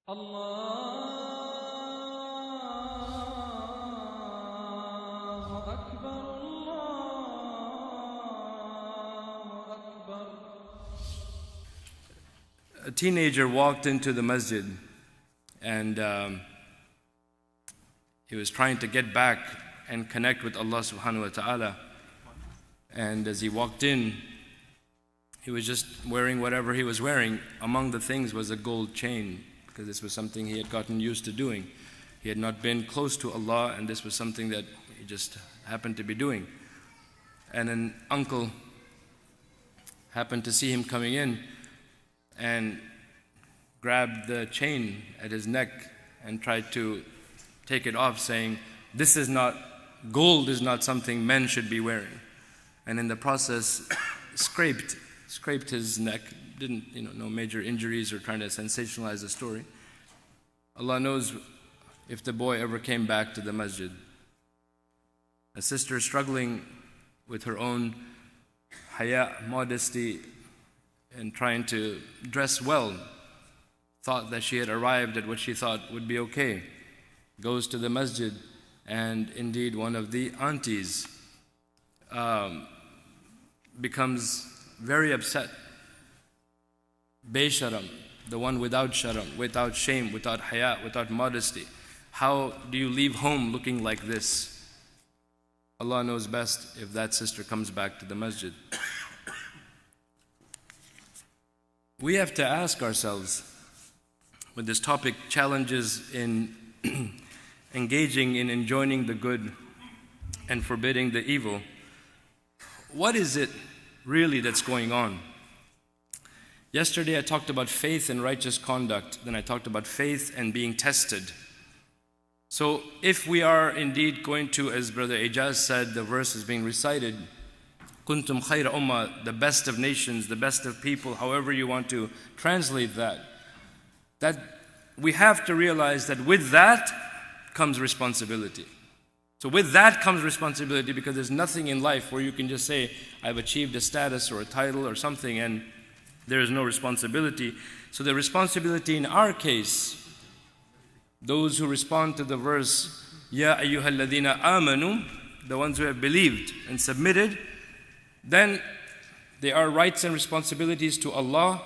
A teenager walked into the masjid and he was trying to get back and connect with Allah subhanahu wa ta'ala. And as he walked in, he was just wearing whatever he was wearing. Among the things was a gold chain, because this was something he had gotten used to doing. He had not been close to Allah, and this was something that he just happened to be doing. And an uncle happened to see him coming in and grabbed the chain at his neck and tried to take it off, saying, gold is not something men should be wearing. And in the process, scraped his neck. Didn't, no major injuries or trying to sensationalize the story. Allah knows if the boy ever came back to the masjid. A sister struggling with her own haya, modesty, and trying to dress well, thought that she had arrived at what she thought would be okay, goes to the masjid, and indeed one of the aunties becomes very upset. Besharam, the one without sharam, without shame, without haya, without modesty. How do you leave home looking like this? Allah knows best if that sister comes back to the masjid. We have to ask ourselves, when this topic challenges in engaging in enjoining the good and forbidding the evil, what is it really that's going on? Yesterday I talked about faith and righteous conduct. Then I talked about faith and being tested. So if we are indeed going to, as Brother Ijaz said, the verse is being recited, Kuntum khayra ummah, the best of nations, the best of people, however you want to translate that we have to realize that with that comes responsibility. So with that comes responsibility, because there's nothing in life where you can just say, I've achieved a status or a title or something, and there is no responsibility. So the responsibility in our case, those who respond to the verse, Ya ayyuhalladhina amanu, the ones who have believed and submitted, then there are rights and responsibilities to Allah,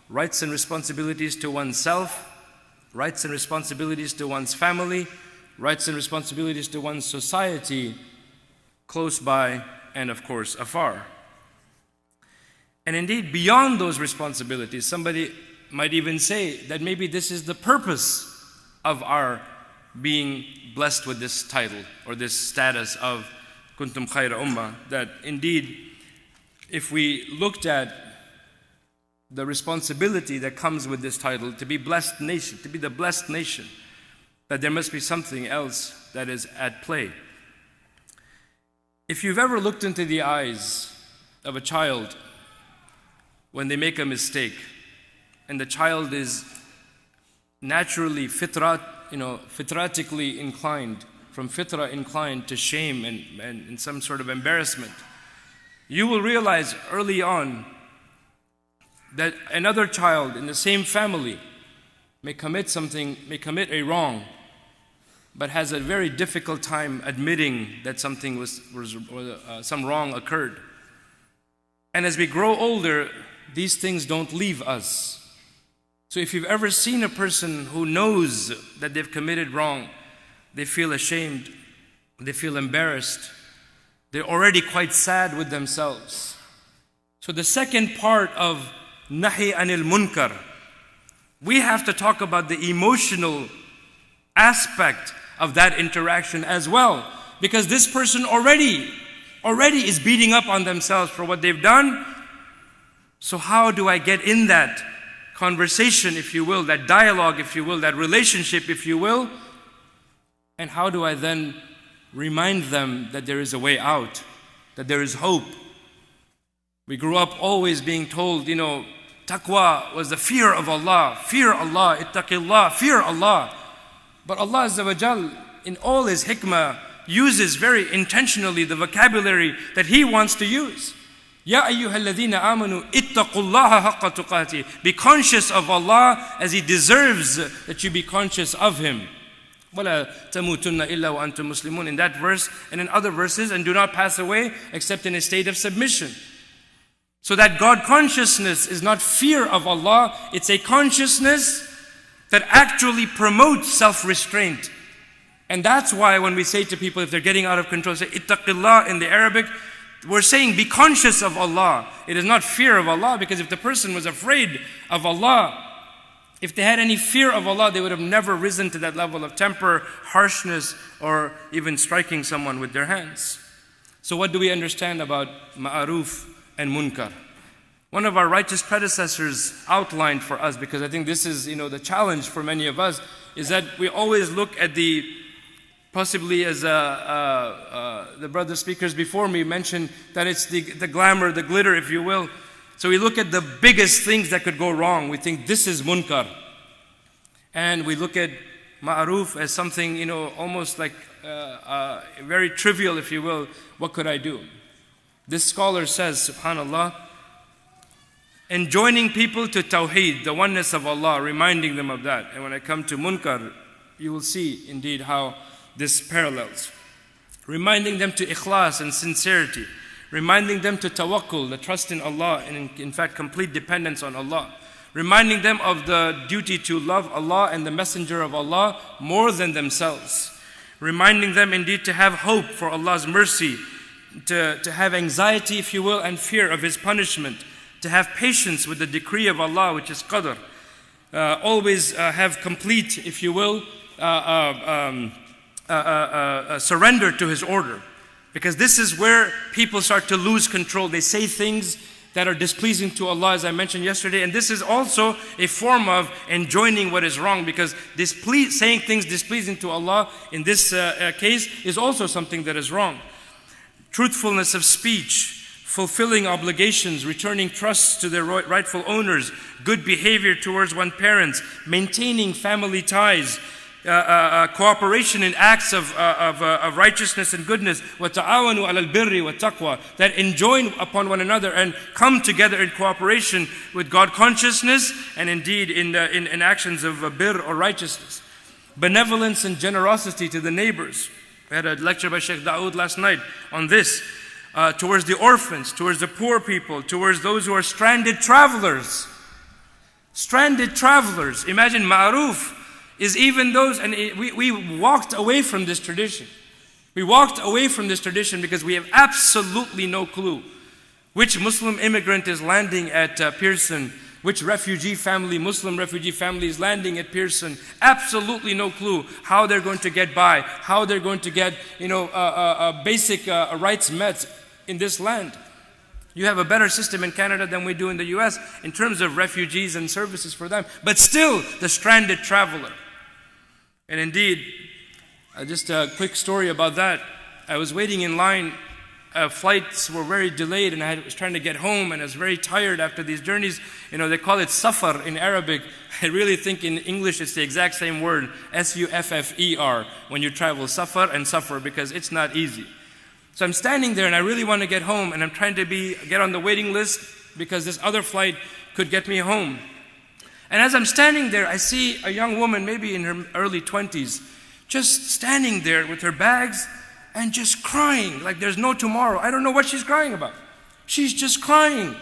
rights and responsibilities to oneself, rights and responsibilities to one's family, rights and responsibilities to one's society, close by and of course afar. And indeed, beyond those responsibilities, somebody might even say that maybe this is the purpose of our being blessed with this title or this status of Kuntum Khayra Ummah, that indeed, if we looked at the responsibility that comes with this title, to be blessed nation, to be the blessed nation, that there must be something else that is at play. If you've ever looked into the eyes of a child when they make a mistake, and the child is naturally fitratically inclined, from fitra inclined to shame and some sort of embarrassment, you will realize early on that another child in the same family may commit a wrong, but has a very difficult time admitting that something some wrong occurred. And as we grow older, these things don't leave us. So if you've ever seen a person who knows that they've committed wrong, they feel ashamed, they feel embarrassed, they're already quite sad with themselves. So the second part of Nahi Anil Munkar, we have to talk about the emotional aspect of that interaction as well, because this person already is beating up on themselves for what they've done. So how do I get in that conversation, if you will, that dialogue, if you will, that relationship, if you will, and how do I then remind them that there is a way out, that there is hope? We grew up always being told, taqwa was the fear of Allah, ittaqillah, fear Allah. But Allah Azza wa Jal, in all His hikmah, uses very intentionally the vocabulary that He wants to use. Ya ayyuhalladhina amanu ittaqullaha haqqa tuqatih. Be conscious of Allah as He deserves that you be conscious of Him. وَلَا تَمُوتُنَّ إِلَّا وَأَنْتُمْ مُسْلِمُونَ. In that verse and in other verses, and do not pass away except in a state of submission. So that God consciousness is not fear of Allah, it's a consciousness that actually promotes self-restraint. And that's why when we say to people, if they're getting out of control, say ittaqillah in the Arabic, we're saying be conscious of Allah. It is not fear of Allah, because if the person was afraid of Allah, if they had any fear of Allah, they would have never risen to that level of temper, harshness, or even striking someone with their hands. So what do we understand about ma'aruf and munkar? One of our righteous predecessors outlined for us, because I think this is, the challenge for many of us, is that we always look at the, possibly as the brother speakers before me mentioned, that it's the glamour, the glitter, if you will. So we look at the biggest things that could go wrong. We think this is munkar. And we look at ma'aruf as something, almost like very trivial, if you will. What could I do? This scholar says, subhanallah, enjoining people to tawheed, the oneness of Allah, reminding them of that. And when I come to munkar, you will see indeed how this parallels. Reminding them to ikhlas and sincerity. Reminding them to tawakkul, the trust in Allah, and in fact complete dependence on Allah. Reminding them of the duty to love Allah and the Messenger of Allah more than themselves. Reminding them indeed to have hope for Allah's mercy, to have anxiety, if you will, and fear of His punishment, to have patience with the decree of Allah, which is qadr. Always have complete, if you will, surrender to His order. Because this is where people start to lose control. They say things that are displeasing to Allah, as I mentioned yesterday. And this is also a form of enjoining what is wrong, because saying things displeasing to Allah in this case is also something that is wrong. Truthfulness of speech, fulfilling obligations, returning trusts to their rightful owners, good behavior towards one's parents, maintaining family ties, cooperation in acts of righteousness and goodness, وَتَعَاوَنُوا عَلَى الْبِرِّ وَالتَّقْوَى, that enjoin upon one another and come together in cooperation with God consciousness and indeed in actions of birr or righteousness. Benevolence and generosity to the neighbors. We had a lecture by Sheikh Dawood last night on this. Towards the orphans, towards the poor people, towards those who are stranded travelers. Stranded travelers. Imagine ma'aruf is even those, and we walked away from this tradition. We walked away from this tradition because we have absolutely no clue which Muslim immigrant is landing at Pearson, which Muslim refugee family is landing at Pearson. Absolutely no clue how they're going to get by, how they're going to get basic rights met in this land. You have a better system in Canada than we do in the US in terms of refugees and services for them. But still, the stranded traveler. And indeed, just a quick story about that. I was waiting in line. Flights were very delayed, and I was trying to get home, and I was very tired after these journeys. They call it safar in Arabic. I really think in English it's the exact same word, S-U-F-F-E-R, when you travel, safar and suffer, because it's not easy. So I'm standing there, and I really want to get home, and I'm trying to get on the waiting list because this other flight could get me home. And as I'm standing there, I see a young woman, maybe in her early 20s, just standing there with her bags and just crying like there's no tomorrow. I don't know what she's crying about. She's just crying.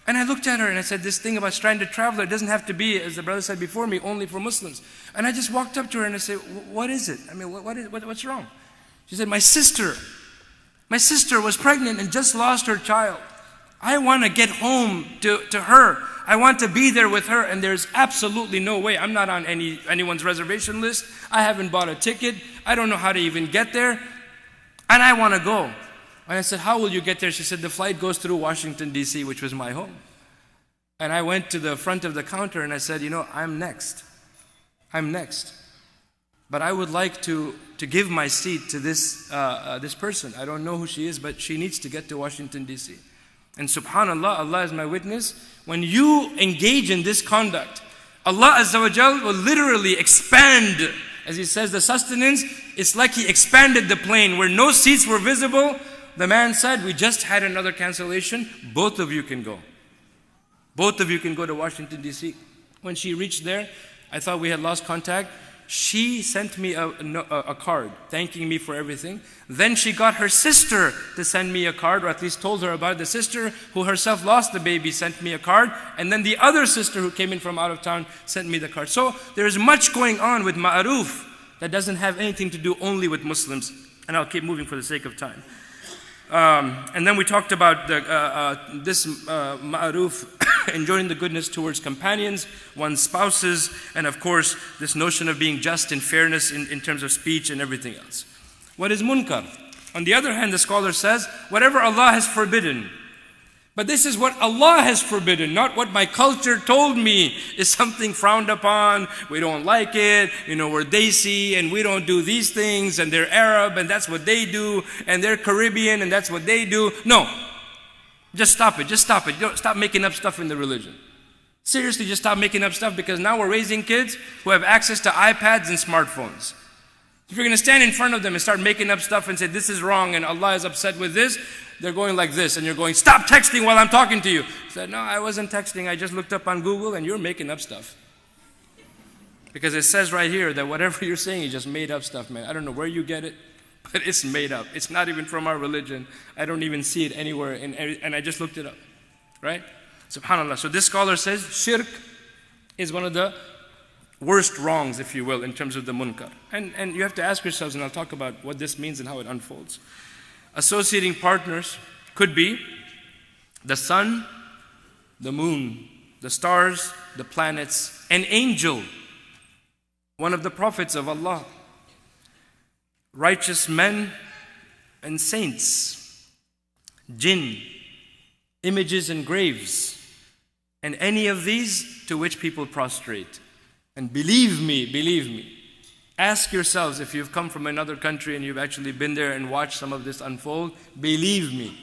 And I looked at her and I said, this thing about stranded traveler, it doesn't have to be, as the brother said before me, only for Muslims. And I just walked up to her and I said, what is it? I mean, what's wrong? She said, my sister was pregnant and just lost her child. I want to get home to her. I want to be there with her, and there's absolutely no way. I'm not on anyone's reservation list. I haven't bought a ticket. I don't know how to even get there. And I want to go. And I said, how will you get there? She said, the flight goes through Washington, D.C., which was my home. And I went to the front of the counter and I said, I'm next. But I would like to give my seat to this person. I don't know who she is, but she needs to get to Washington, D.C. And subhanAllah, Allah is my witness, when you engage in this conduct, Allah Azza wa Jal will literally expand, as He says, the sustenance. It's like He expanded the plane where no seats were visible. the man said, we just had another cancellation. Both of you can go. Both of you can go to Washington, D.C. When she reached there, I thought we had lost contact. She sent me a card thanking me for everything. Then she got her sister to send me a card, or at least told her about it. The sister who herself lost the baby sent me a card. And then the other sister who came in from out of town sent me the card. So there is much going on with ma'aruf that doesn't have anything to do only with Muslims. And I'll keep moving for the sake of time. And then we talked about this ma'aruf, enjoying the goodness towards companions, one's spouses, and of course, this notion of being just and fairness in terms of speech and everything else. What is munkar? On the other hand, the scholar says, whatever Allah has forbidden. But this is what Allah has forbidden, not what my culture told me is something frowned upon. We don't like it, we're Desi and we don't do these things, and they're Arab and that's what they do, and they're Caribbean and that's what they do. No, just stop it, Stop making up stuff in the religion. Seriously, just stop making up stuff, because now we're raising kids who have access to iPads and smartphones. If you're going to stand in front of them and start making up stuff and say this is wrong and Allah is upset with this, they're going like this, and you're going, stop texting while I'm talking to you. I said, no, I wasn't texting, I just looked up on Google, and you're making up stuff. Because it says right here that whatever you're saying is just made up stuff, man. I don't know where you get it, but it's made up. It's not even from our religion. I don't even see it anywhere, and I just looked it up, right? SubhanAllah. So this scholar says, shirk is one of the worst wrongs, if you will, in terms of the munkar. And you have to ask yourselves, and I'll talk about what this means and how it unfolds. Associating partners could be the sun, the moon, the stars, the planets, an angel, one of the prophets of Allah, righteous men and saints, jinn, images and graves, and any of these to which people prostrate. And believe me, ask yourselves, if you've come from another country and you've actually been there and watched some of this unfold, believe me,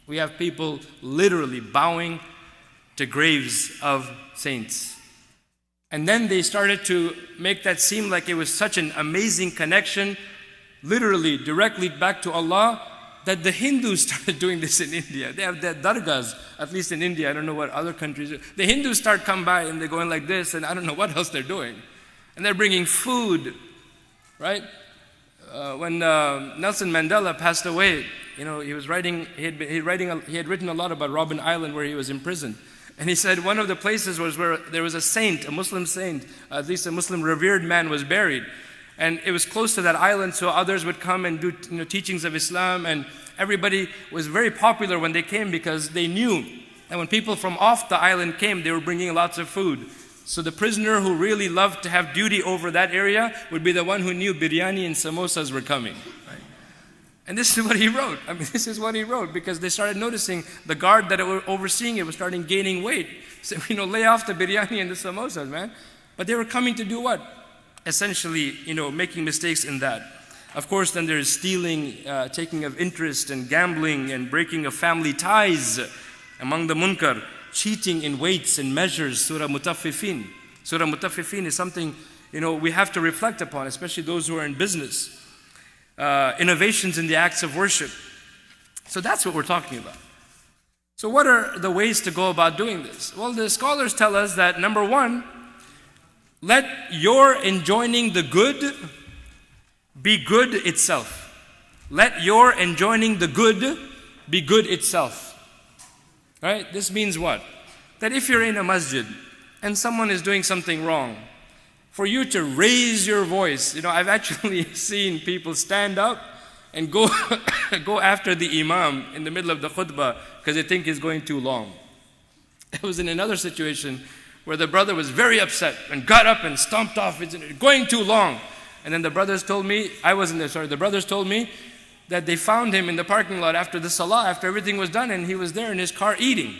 we have people literally bowing to graves of saints. And then they started to make that seem like it was such an amazing connection, literally directly back to Allah, that the Hindus started doing this in India. They have their dargahs, at least in India. I don't know what other countries do. The Hindus start come by and they're going like this, and I don't know what else they're doing. And they're bringing food, right? When Nelson Mandela passed away, he was writing. He had written a lot about Robben Island, where he was imprisoned. And he said one of the places was where there was a saint, a Muslim saint, at least a Muslim revered man, was buried. And it was close to that island, so others would come and do teachings of Islam, and everybody was very popular when they came, because they knew that when people from off the island came, they were bringing lots of food. So the prisoner who really loved to have duty over that area would be the one who knew biryani and samosas were coming. Right? And this is what he wrote. This is what he wrote, because they started noticing the guard that were overseeing it was starting gaining weight. So, lay off the biryani and the samosas, man. But they were coming to do what? Essentially, making mistakes in that. Of course, then there's stealing, taking of interest, and gambling, and breaking of family ties. Among the munkar, cheating in weights and measures, Surah Mutaffifin. Surah Mutaffifin is something, we have to reflect upon, especially those who are in business. Innovations in the acts of worship. So that's what we're talking about. So what are the ways to go about doing this? Well, the scholars tell us that, number one, let your enjoining the good be good itself. Let your enjoining the good be good itself. Right? This means what? That if you're in a masjid and someone is doing something wrong, for you to raise your voice. I've actually seen people stand up and go after the imam in the middle of the khutbah because they think he's going too long. I was in another situation where the brother was very upset and got up and stomped off. It's going too long. And then the brothers told me, the brothers told me that they found him in the parking lot after the salah, after everything was done, and he was there in his car eating.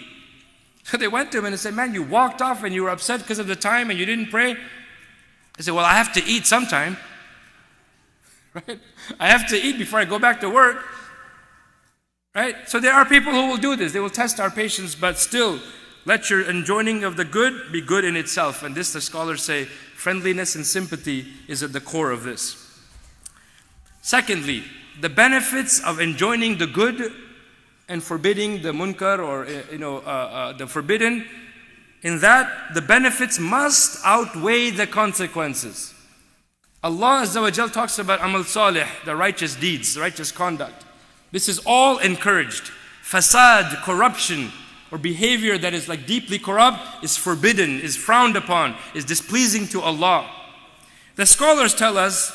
So they went to him and they said, man, you walked off and you were upset because of the time and you didn't pray. He said, well, I have to eat sometime. Right? I have to eat before I go back to work. Right? So there are people who will do this. They will test our patience, but still, let your enjoining of the good be good in itself. And this, the scholars say, friendliness and sympathy is at the core of this. Secondly, the benefits of enjoining the good and forbidding the munkar, or the forbidden, in that the benefits must outweigh the consequences. Allah Azza wa Jal talks about amal salih, the righteous deeds, the righteous conduct. This is all encouraged. Fasad, corruption, or behavior that is like deeply corrupt is forbidden, is frowned upon, is displeasing to Allah. The scholars tell us,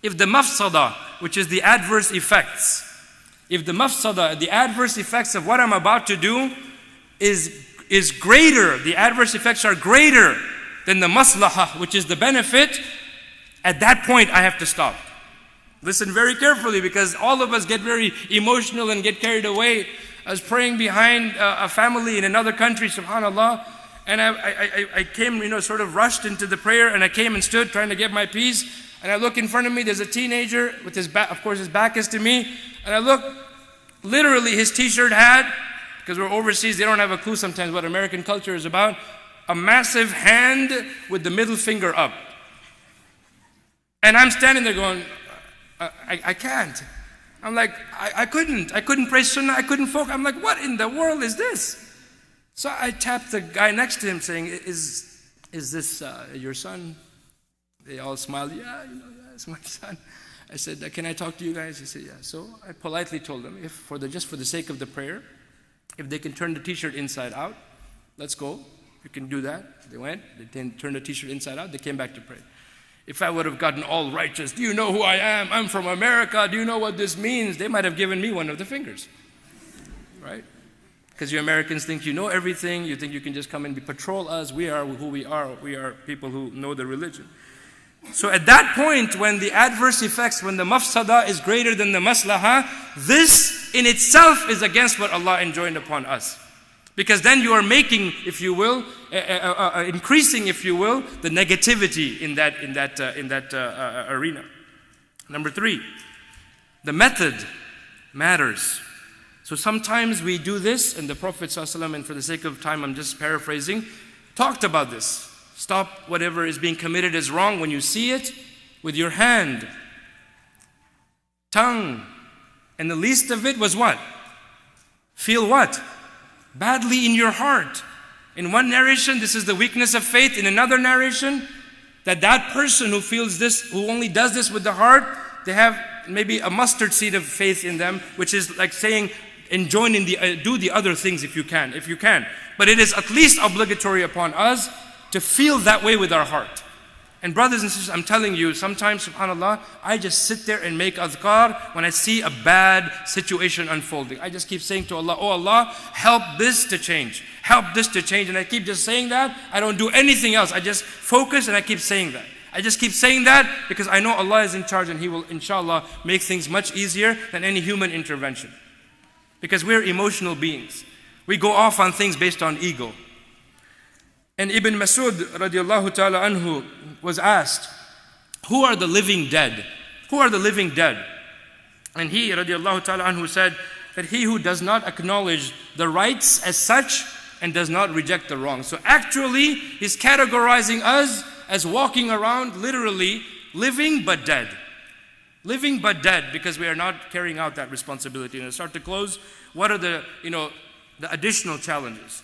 if the mafsada, which is the adverse effects, if the mafsada, the adverse effects of what I'm about to do is greater, the adverse effects are greater than the maslahah, which is the benefit, at that point I have to stop. Listen very carefully, because all of us get very emotional and get carried away. I was praying behind a family in another country, subhanAllah, and I came, sort of rushed into the prayer, and I came and stood trying to get my peace, and I look in front of me, there's a teenager with his back, of course his back is to me, and I look, literally his t-shirt had, because we're overseas, they don't have a clue sometimes what American culture is about, a massive hand with the middle finger up. And I'm standing there going, I can't. I'm like, I couldn't pray sunnah, I couldn't focus. I'm like, what in the world is this? So I tapped the guy next to him saying, is this your son? They all smiled, yeah, it's my son. I said, can I talk to you guys? He said, yeah. So I politely told them, just for the sake of the prayer, if they can turn the t-shirt inside out, let's go. You can do that. They went, they turned the t-shirt inside out, they came back to pray. If I would have gotten all righteous, do you know who I am? I'm from America. Do you know what this means? They might have given me one of the fingers, right? Because you Americans think you know everything. You think you can just come and patrol us. We are who we are. We are people who know the religion. So at that point, when the adverse effects, when the mafsada is greater than the maslahah, this in itself is against what Allah enjoined upon us. Because then you are making, if you will, increasing, if you will, the negativity in that arena. Number 3, the method matters. So sometimes we do this, and the Prophet ﷺ, and for the sake of time I'm just paraphrasing, talked about this. Stop whatever is being committed as wrong when you see it with your hand, tongue, and the least of it was what? Feel what? Badly in your heart. In one narration, this is the weakness of faith. In another narration, that person who feels this, who only does this with the heart, they have maybe a mustard seed of faith in them, which is like saying, enjoin in do the other things if you can. But it is at least obligatory upon us to feel that way with our heart. And brothers and sisters, I'm telling you, sometimes, subhanAllah, I just sit there and make adhkar when I see a bad situation unfolding. I just keep saying to Allah, oh Allah, help this to change. Help this to change. And I keep just saying that. I don't do anything else. I just focus and I keep saying that. I just keep saying that because I know Allah is in charge and He will, inshallah, make things much easier than any human intervention. Because we're emotional beings. We go off on things based on ego. And Ibn Masud radiallahu ta'ala anhu was asked, who are the living dead? Who are the living dead? And he radiallahu ta'ala anhu said that he who does not acknowledge the rights as such and does not reject the wrong. So actually he's categorizing us as walking around literally living but dead. Living but dead because we are not carrying out that responsibility. And to start to close, what are the additional challenges?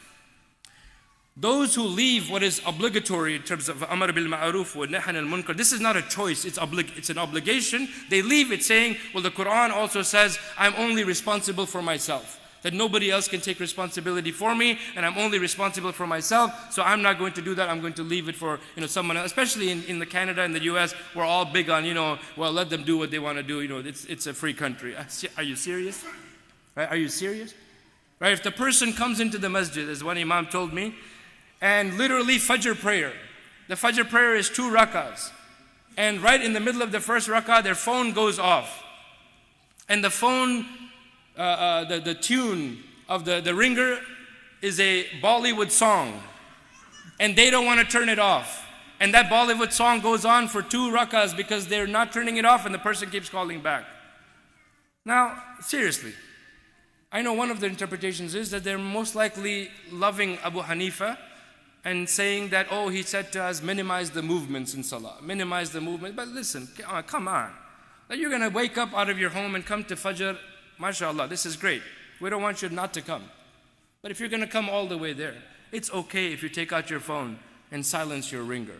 Those who leave what is obligatory in terms of Amr Bil Maruf wa Anil Munkar, this is not a choice, it's an obligation. They leave it saying, well, the Quran also says, I'm only responsible for myself. That nobody else can take responsibility for me, and I'm only responsible for myself, so I'm not going to do that. I'm going to leave it for someone else. Especially in the Canada and the US, we're all big on, well, let them do what they want to do. It's a free country. Are you serious? Right? Are you serious? Right? If the person comes into the masjid, as one imam told me, and literally Fajr prayer. The Fajr prayer is 2 rakahs. And right in the middle of the first rakah, their phone goes off. And the phone, the tune of the ringer is a Bollywood song. And they don't want to turn it off. And that Bollywood song goes on for 2 rakahs because they're not turning it off and the person keeps calling back. Now, seriously, I know one of the interpretations is that they're most likely loving Abu Hanifa and saying that, he said to us, minimize the movements in salah. Minimize the movement. But listen, come on. That you're going to wake up out of your home and come to Fajr, mashallah, this is great. We don't want you not to come. But if you're going to come all the way there, it's okay if you take out your phone and silence your ringer.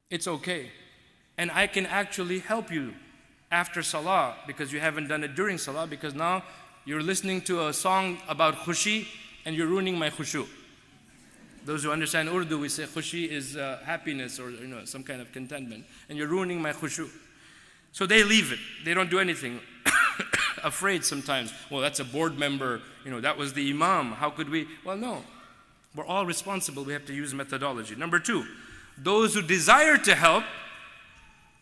It's okay. And I can actually help you after Salah, because you haven't done it during Salah, because now you're listening to a song about khushi and you're ruining my khushu. Those who understand Urdu, we say khushi is happiness or some kind of contentment. And you're ruining my khushu. So they leave it. They don't do anything. Afraid sometimes. Well, that's a board member. That was the imam. How could we? Well, no. We're all responsible. We have to use methodology. Number two, those who desire to help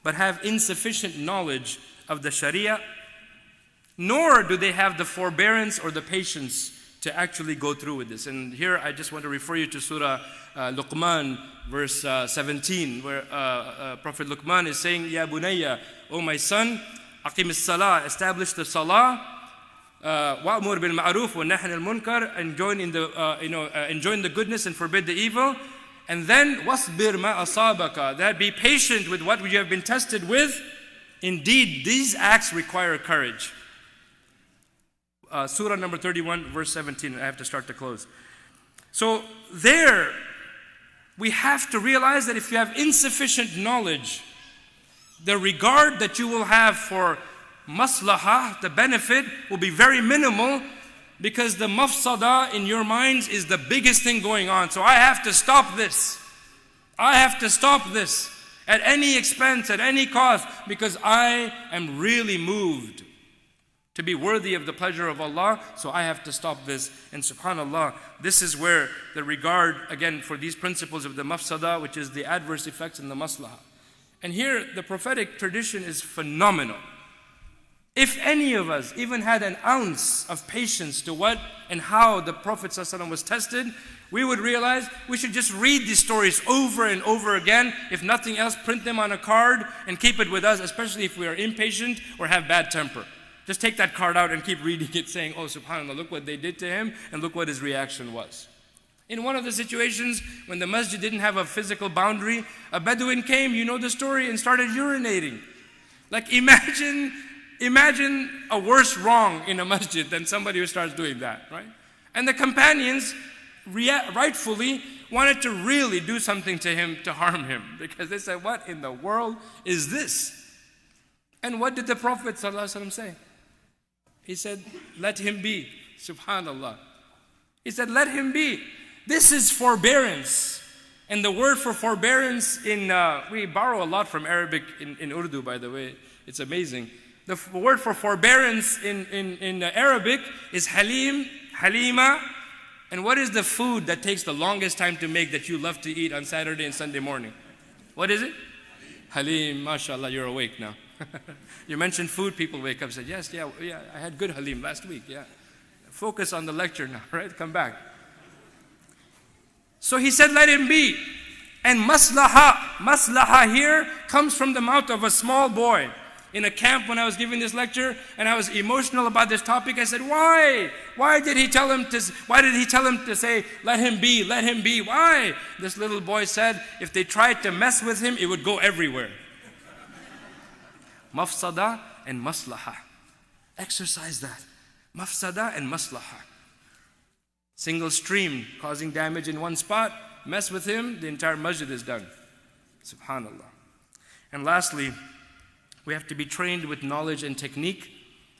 but have insufficient knowledge of the Sharia, nor do they have the forbearance or the patience to actually go through with this. And here I just want to refer you to Surah Luqman, verse 17, where Prophet Luqman is saying, Ya bunayya, O my son, aqim as-salah, establish the salah, Amr Bil Maruf wa Anil Munkar, and enjoin the goodness and forbid the evil. And then wasbir ma asabaka, that be patient with what you have been tested with. Indeed, these acts require courage. Surah number 31, verse 17. I have to start to close. So there, we have to realize that if you have insufficient knowledge, the regard that you will have for maslahah, the benefit, will be very minimal, because the mafsada in your minds is the biggest thing going on. So I have to stop this. I have to stop this at any expense, at any cost, because I am really moved to be worthy of the pleasure of Allah, so I have to stop this. And subhanAllah, this is where the regard, again, for these principles of the mafsada, which is the adverse effects and the maslahah. And here, the prophetic tradition is phenomenal. If any of us even had an ounce of patience to what and how the Prophet ﷺ was tested, we would realize we should just read these stories over and over again. If nothing else, print them on a card and keep it with us, especially if we are impatient or have bad temper. Just take that card out and keep reading it, saying, oh, subhanAllah, look what they did to him, and look what his reaction was. In one of the situations, when the masjid didn't have a physical boundary, a Bedouin came, you know the story, and started urinating. Like imagine a worse wrong in a masjid than somebody who starts doing that, right? And the companions rightfully wanted to really do something to him to harm him, because they said, what in the world is this? And what did the Prophet ﷺ say? He said, let him be. Subhanallah. He said, let him be. This is forbearance. And the word for forbearance we borrow a lot from Arabic in Urdu, by the way. It's amazing. The word for forbearance in Arabic is halim, halima. And what is the food that takes the longest time to make that you love to eat on Saturday and Sunday morning? What is it? Halim, mashallah, you're awake now. You mentioned food, people wake up and say, yes, yeah, I had good halim last week, yeah. Focus on the lecture now, right? Come back. So he said, let him be. And maslaha here comes from the mouth of a small boy. In a camp when I was giving this lecture and I was emotional about this topic, I said, why? Why did he tell him to say, let him be, let him be? Why? This little boy said, if they tried to mess with him, it would go everywhere. Mafsada and maslaha. Exercise that. Mafsada and maslaha. Single stream causing damage in one spot, mess with him, the entire masjid is done. Subhanallah. And lastly, we have to be trained with knowledge and technique.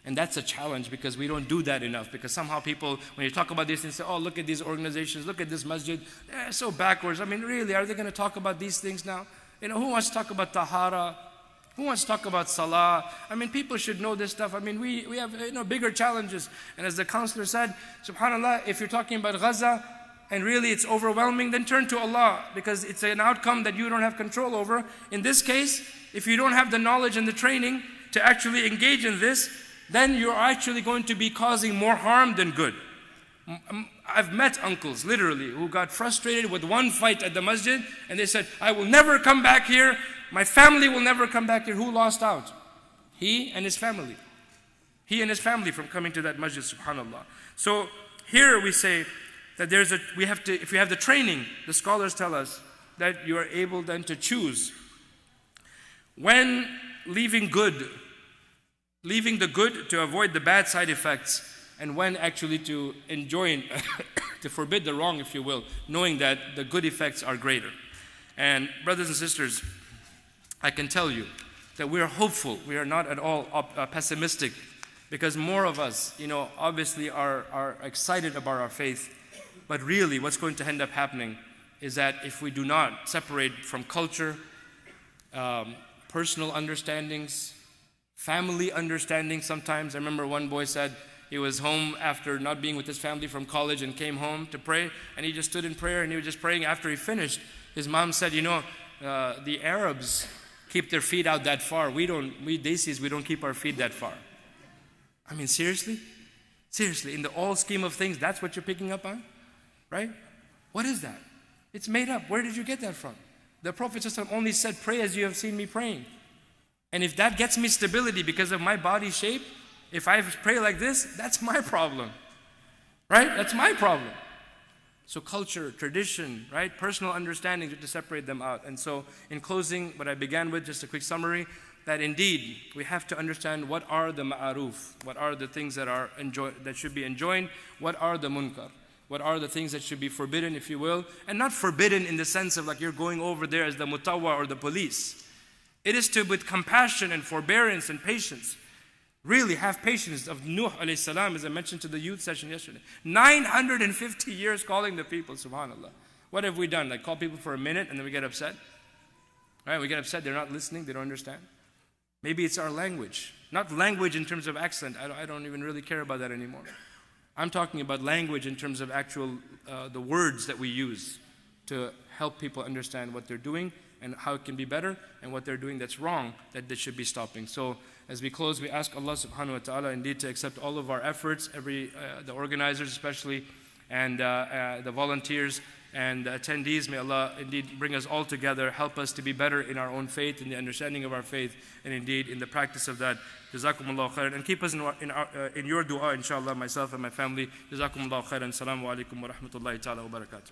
And that's a challenge because we don't do that enough. Because somehow people, when you talk about this, they say, oh, look at these organizations, look at this masjid. They're so backwards. I mean, really, are they going to talk about these things now? Who wants to talk about tahara? Who wants to talk about salah? I mean, people should know this stuff. I mean, we have bigger challenges. And as the counselor said, subhanAllah, if you're talking about Gaza, and really it's overwhelming, then turn to Allah, because it's an outcome that you don't have control over. In this case, if you don't have the knowledge and the training to actually engage in this, then you're actually going to be causing more harm than good. I've met uncles, literally, who got frustrated with one fight at the masjid, and they said, I will never come back here. My family will never come back here. Who lost out? He and his family. He and his family from coming to that masjid, subhanAllah. So here we say that if we have the training, the scholars tell us that you are able then to choose when leaving good leaving the good to avoid the bad side effects, and when actually to enjoin, to forbid the wrong, if you will, knowing that the good effects are greater. And brothers and sisters, I can tell you that we are hopeful. We are not at all pessimistic, because more of us, obviously are excited about our faith. But really, what's going to end up happening is that if we do not separate from culture, personal understandings, family understanding sometimes. I remember one boy said he was home after not being with his family from college and came home to pray, and he just stood in prayer and he was just praying. After he finished, his mom said, the Arabs keep their feet out that far. We Desis, we don't keep our feet that far. I mean, seriously? Seriously, in the all scheme of things, that's what you're picking up on? Right? What is that? It's made up. Where did you get that from? The Prophet ﷺ only said, pray as you have seen me praying. And if that gets me stability because of my body shape, if I pray like this, that's my problem. Right? That's my problem. So culture, tradition, right? Personal understanding, to separate them out. And so in closing, what I began with, just a quick summary, that indeed we have to understand what are the ma'aruf, what are the things that should be enjoined, what are the munkar. What are the things that should be forbidden, if you will? And not forbidden in the sense of like you're going over there as the mutawwa or the police. It is to, with compassion and forbearance and patience, really have patience of Nuh alayhi salam, as I mentioned to the youth session yesterday. 950 years calling the people, subhanAllah. What have we done? Like call people for a minute and then we get upset? Right? We get upset, they're not listening, they don't understand. Maybe it's our language. Not language in terms of accent. I don't even really care about that anymore. I'm talking about language in terms of actual, the words that we use to help people understand what they're doing and how it can be better, and what they're doing that's wrong, that they should be stopping. So as we close, we ask Allah subhanahu wa ta'ala indeed to accept all of our efforts, the organizers especially, and the volunteers and the attendees. May Allah indeed bring us all together, help us to be better in our own faith, in the understanding of our faith, and indeed in the practice of that. Jazakumullahu khairan. And keep us in your dua, inshallah, myself and my family. Jazakumullahu khairan. Assalamu alaikum wa rahmatullahi ta'ala wa barakatuh.